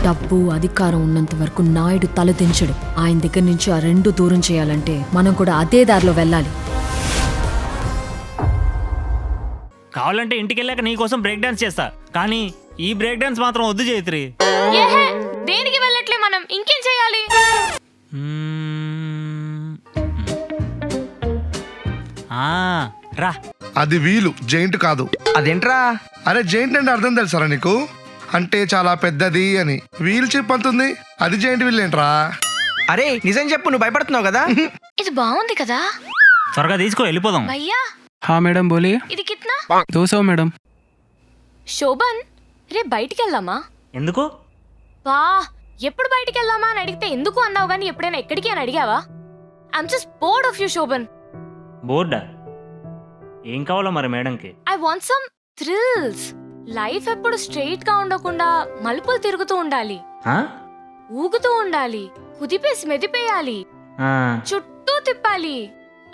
డబ్బు అధికారం ఉన్నంత వరకు నాయుడు తలదించడు. ఆయన దగ్గర నుంచి ఆ రెండు దూరం చేయాలంటే మనం కూడా అదే దారిలో వెళ్ళాలి. కావాలంటే ఇంటికి వెళ్ళాక నీకోసం బ్రేక్ డాన్స్ చేస్తా, కానీ ఈ బ్రేక్ డాన్స్ మాత్రం వద్దు జైత్రి. దేనికి వెళ్ళట్లే మనం, ఇంకేం చేయాలి? రా. అది వీలు, జైంట్ కాదు. అదేంట్రా? అరే జైంట్ అంటే అర్థం తెలుసారా నీకు? అంటే చాలా పెద్దది అని. వీల్ చిప్ అంటుంది, అది జైంట్ వీల్ ఏంట్రా? అరే నిజం చెప్పు, నువ్వు భయపడుతున్నావు కదా. ఇది బాగుంది కదా. త్వరగా తీసుకో, వెళ్ళిపోదాం. భయ్యా हाँ मैडम बोलिए। ఇది కిత్నా? 200 मैडम। శోభన్, రే బయటికి వెళ్దామా? ఎందుకు? వా, ఎప్పుడు బయటికి వెళ్దామా అని అడిగితే ఎందుకు అన్నావు గానీ ఎప్పుడైనా ఎక్కడికి అని అడిగావా? I'm just bored of you Sobhan. బోర్డా? ఏం కావాలో మరి మేడంకి? I want some thrills. Life ఎప్పుడు స్ట్రెయిట్ గా ఉండకుండా మలుపులు తిరుగుతూ ఉండాలి, ఊగుతూ ఉండాలి, కుదిపేసి మెదిపేయాలి, చుట్టూ తిప్పాలి.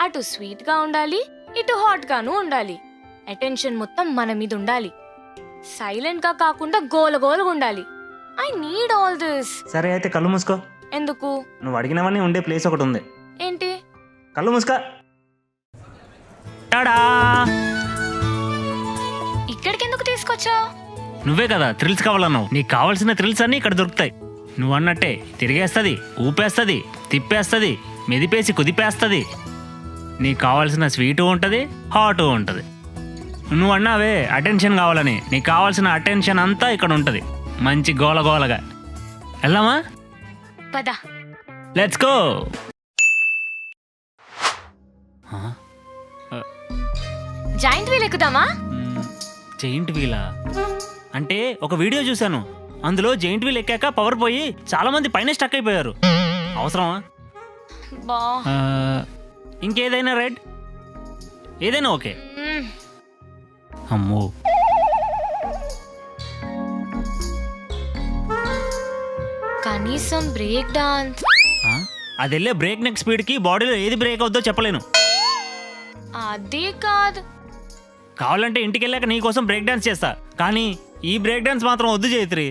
అటు స్వీట్ గా ఉండాలి, ఇటు హాట్ గాను ఉండాలి. అటెన్షన్ మొత్తం మన మీద ఉండాలి. సైలెంట్ గా కాకుండా గోలగోలుగా ఉండాలి. I need all this. సరే అయితే కళ్ళు మూసుకో. ఎందుకు? నువ్వు అడిగినవన్నీ ఉండే ప్లేస్ ఒకటి ఉంది. ఏంటి? కళ్ళు మూసుకో. టాడా! ఇక్కడికి ఎందుకు తీసుకొచ్చావు? నువ్వే కదా థ్రిల్స్ కావాలన్నావు. నీకు కావాల్సిన థ్రిల్స్ అన్నీ ఇక్కడ దొరుకుతాయి. నువ్వు అన్నట్టే తిరిగేస్తుంది, ఊపేస్తుంది, తిప్పేస్తుంది, మెదిపేసి కుదిపేస్తుంది. నీకు కావాల్సిన స్వీటు ఉంటుంది, హాటు ఉంటుంది. నువ్వు అన్నావే అటెన్షన్ కావాలని, నీకు కావాల్సిన అటెన్షన్ అంతా ఇక్కడ ఉంటుంది, మంచి గోలగోలగా. వెళ్దామా? పద. Let's go. జాయింట్ వీల్ ఎక్కుదామా? జెయింట్ వీలా? అంటే ఒక వీడియో చూశాను, అందులో జెయింట్ వీల్ ఎక్కాక పవర్ పోయి చాలా మంది పైన స్టక్ అయిపోయారు. అవసరమా? బా, ఇంకేదైనా రెడ్, ఏదైనా ఓకే. అమ్మో, కనీసం బ్రేక్ డాన్స్. అది వెళ్ళే బ్రేక్ నెక్ స్పీడ్కి బాడీలో ఏది బ్రేక్ అవుద్దో చెప్పలేను. అదే కాదు. కావాలంటే ఇంటికి వెళ్ళాక నీకోసం బ్రేక్ డాన్స్ చేస్తా, కానీ ఈ బ్రేక్ డాన్స్ మాత్రం వద్దు జైత్రి.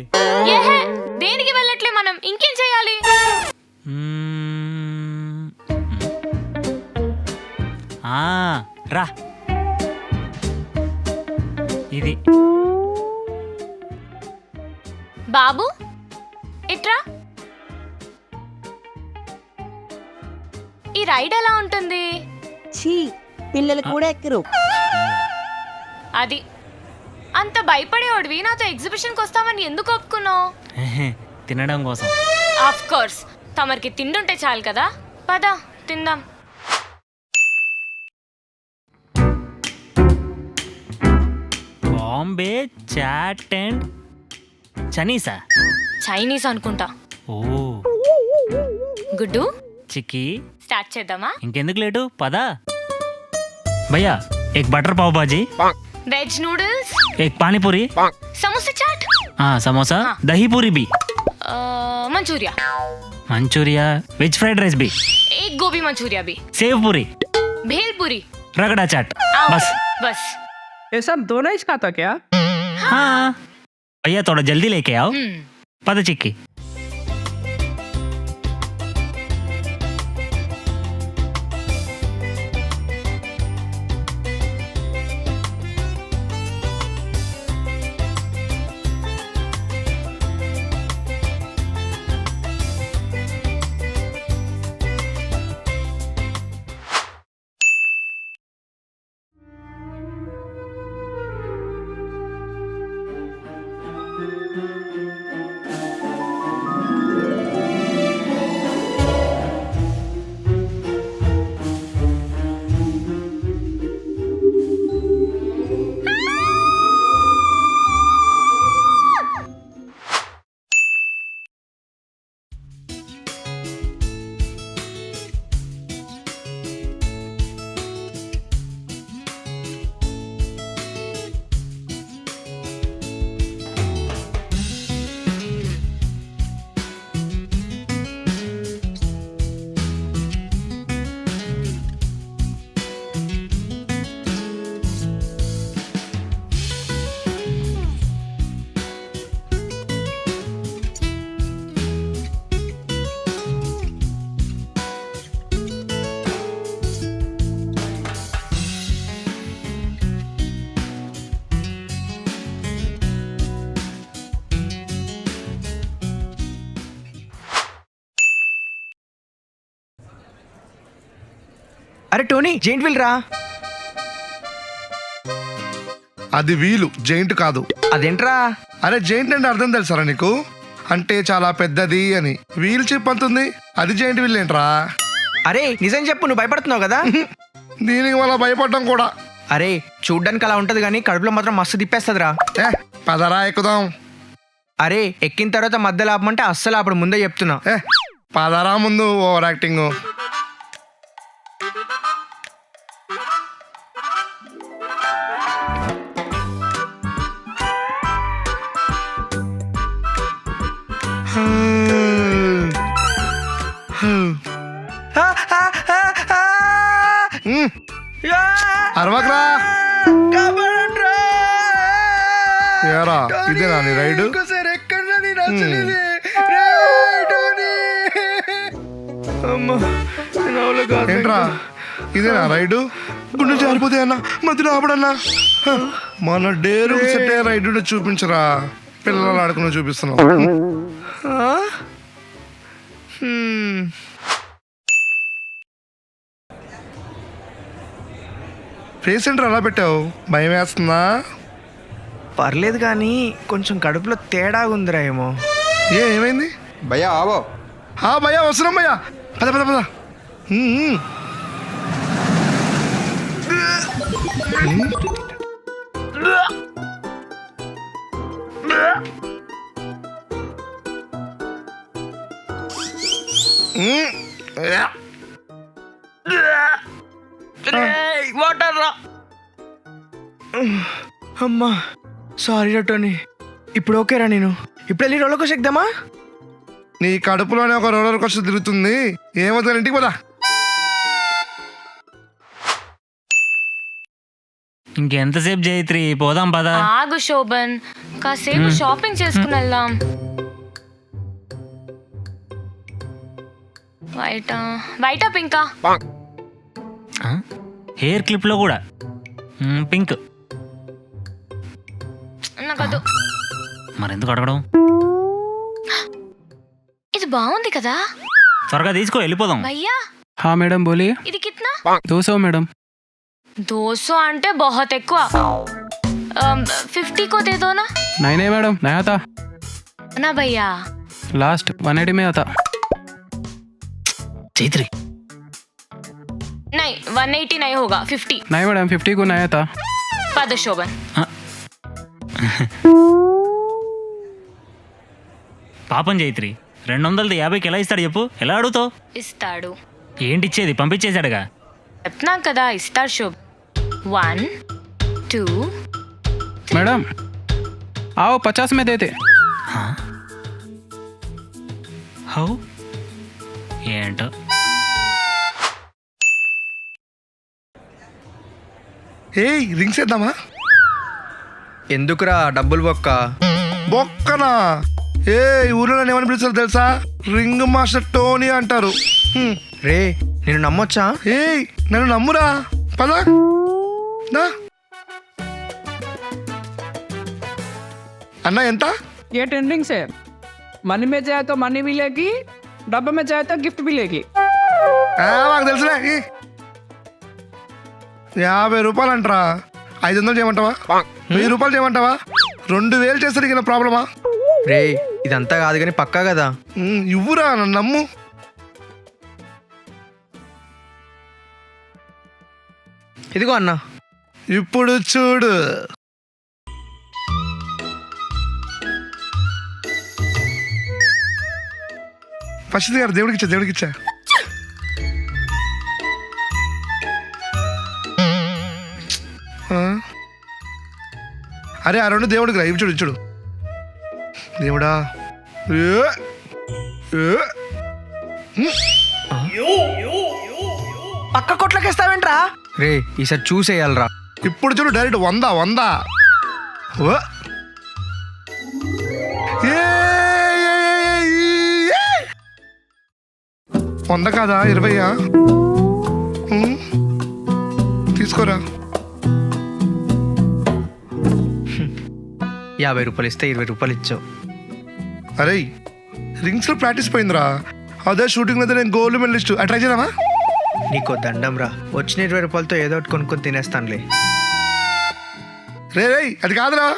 దేనికి వెళ్ళట్లే మనం, ఇంకేం చేయాలి? రా. ఇది బాబు ఇట్రా. ఈ రైడ్ ఎలా ఉంటుంది? ఛీ, పిల్లలు కూడా ఎక్కరు. అది అంత భయపడేవాడివి నాతో ఎగ్జిబిషన్కి వస్తామని ఎందుకు ఒప్పుకున్నావు? తినడం కోసం. ఆఫ్ కోర్స్, తమరికి తిండుంటే చాలు కదా. పద తిందాం. బాంబే చాట్ అండ్ చనీసా? చైనీస్ అనుకుంటా. ఓ, గుడ్డు చిక్కీ, స్టార్ట్ చేద్దామా? ఇంకెందుకు లేటు, పదా. భయ్యా egg butter pav bhaji, veg noodles, egg panipuri, samosa chaat, samosa, dahi puri బి, manchurian, manchurian, veg fried rice भी, एक गोभी मंचूरिया भी, सेव पूरी, भेलपुरी, रगड़ा चाट, बस बस ये सब दोनों ही खाता क्या? हाँ भैया थोड़ा जल्दी लेके आओ. पता चिक्की. అరే టోనీ జెయింట్ వీల్ రా. అది వీలు, జైంట్ కాదు. అదేంట్రా? అరే జైంట్ అంటే అర్థం తెలుసారా నీకు? అంటే చాలా పెద్దది అని. వీల్ చిప్ అంతుంది, అది జైంట్ వీల్ ఏంట్రా? అరే నిజం చెప్పు, నువ్వు భయపడుతున్నావు కదా. దీనికి వల్ల భయపడటం కూడా. అరే చూడ్డానికి అలా ఉంటది కానీ కడుపులో మాత్రం మస్తు తిప్పేస్తుందిరా. ఏ పదరా ఎక్కుదాం. అరే ఎక్కిన తర్వాత మధ్యలో ఆపమంటే అస్సలు అప్పుడు ముందే చెప్తున్నా. ఏ పదరా ముందు ఓవర్ యాక్టింగ్. అరవకరా. ఏరా ఇదేనా నీ రైడు? ఏంట్రా ఇదేనా రైడు? గుండె జారిపోతే అన్న మధ్యలో ఆపడన్నా. మన డేరు సెట్ రైడు చూపించరా. పిల్లలు ఆడుకుని చూపిస్తున్నావు. ఫేస్ ఏంటర్ అలా పెట్టావు? భయం వేస్తుందా? పర్లేదు కానీ కొంచెం కడుపులో తేడా ఉందిరా ఏమో. ఏమైంది? భయ్యా ఆవో. భయ్యా వస్తున్నాం భయ్యా. పద పద పద. వాటర్ రా. అమ్మా సారీ రా టోనీ. ఇప్పుడు ఓకేరా నేను. ఇప్పుడు వెళ్ళి రోలర్ కోస్టర్ ఎక్కుదామా? నీ కడుపులోనే ఒక రోలర్ కోస్టర్ తిరుగుతుంది. ఏమవుతుంది ఇంటికి పదా. ఇంకెంతసేపు జైత్రి, పోదాం పదా. ఆగు శోభన్, కాసేపు షాపింగ్ చేసుకుని వెళ్దాం. వైట్ పింకా? హెయిర్ క్లిప్ లో కూడా పింక్. నాకదు. మరెందుకు అడగడం? ఇది బాగుంది కదా. త్వరగా తీసుకో, వెళ్ళిపోదాం. భయ్యా हाँ मैडम बोलिए. ఇది కిత్నా? 200 मैडम. 200 అంటే बहुत ఎక్కువ. 50 को दे दो ना. नहीं मैडम, नया था. ना भैया लास्ट 180 में आता. జైత్రి नहीं 180 नहीं होगा 50. नहीं मैडम, 50 को नया था. पद शोभन. పాపం జైత్రి, 250కి ఎలా ఇస్తాడు చెప్పు? ఎలా అడుగుతావు? ఇస్తాడు. ఏంటి ఇచ్చేది? పంపించేశాడుగా. చెప్తున్నా కదా ఇస్తాడు శోభ. 1 2 मैडम आओ 50 में देते. హౌ ఏంటో. ఏయ్ రింగ్స్ వేద్దామా? ఎందుకురా డబ్బులు బొక్క? బొక్కనా? ఏ ఊరిలో ఏమని పిలుస్తారు తెలుసా? రింగ్ మాస్టర్ టోనీ అంటారు. రే నేను నమ్మొచ్చా? ఏయ్ నన్ను నమ్మురా. పద దా. అన్న ఎంత? ये ट्रेंडिंग से मनी में जाए तो मनी भी लेगी, डब्बे में जाए तो गिफ्ट भी लेगी. మాకు తెలుసులే. 50 రూపాయలు అంటారా? 500 చేయమంటావా? 1000 రూపాయలు చేయమంటావా? 2000 చేస్తే నీకు ప్రాబ్లమా? రే ఇదంతా కాదు కానీ పక్కా కదా. ఇవ్వురా, నన్ను నమ్ము. ఇదిగో అన్న. ఇప్పుడు చూడు. ఫస్ట్ గారు దేవుడికి ఇచ్చా. అరే ఆ 2 దేవుడికి రా. ఇవి చూడు చూడు. దేవుడా పక్క కొట్లకేస్తావేంట్రా? రే ఈసారి చూసేయాలరా. ఇప్పుడు చూడు డైరెక్ట్ 100 ఓ. ఏ, ఏ, ఏ, ఏ. 100 కాదా 20? తీసుకోరా. 50 రూపాయలు ఇస్తే 20 రూపాయలు ఇచ్చావు. అరే రింగ్స్ లో ప్రాక్టీస్ పోయిందిరా. అదే షూటింగ్ అయితే నేను గోల్డ్ మెడలిస్ట్. ట్రై చేద్దామా? నీకో దండం రా, వచ్చిన 20 రూపాయలతో ఏదో ఒకటి కొనుక్కొని తినేస్తానులే. రే అది కాదురా.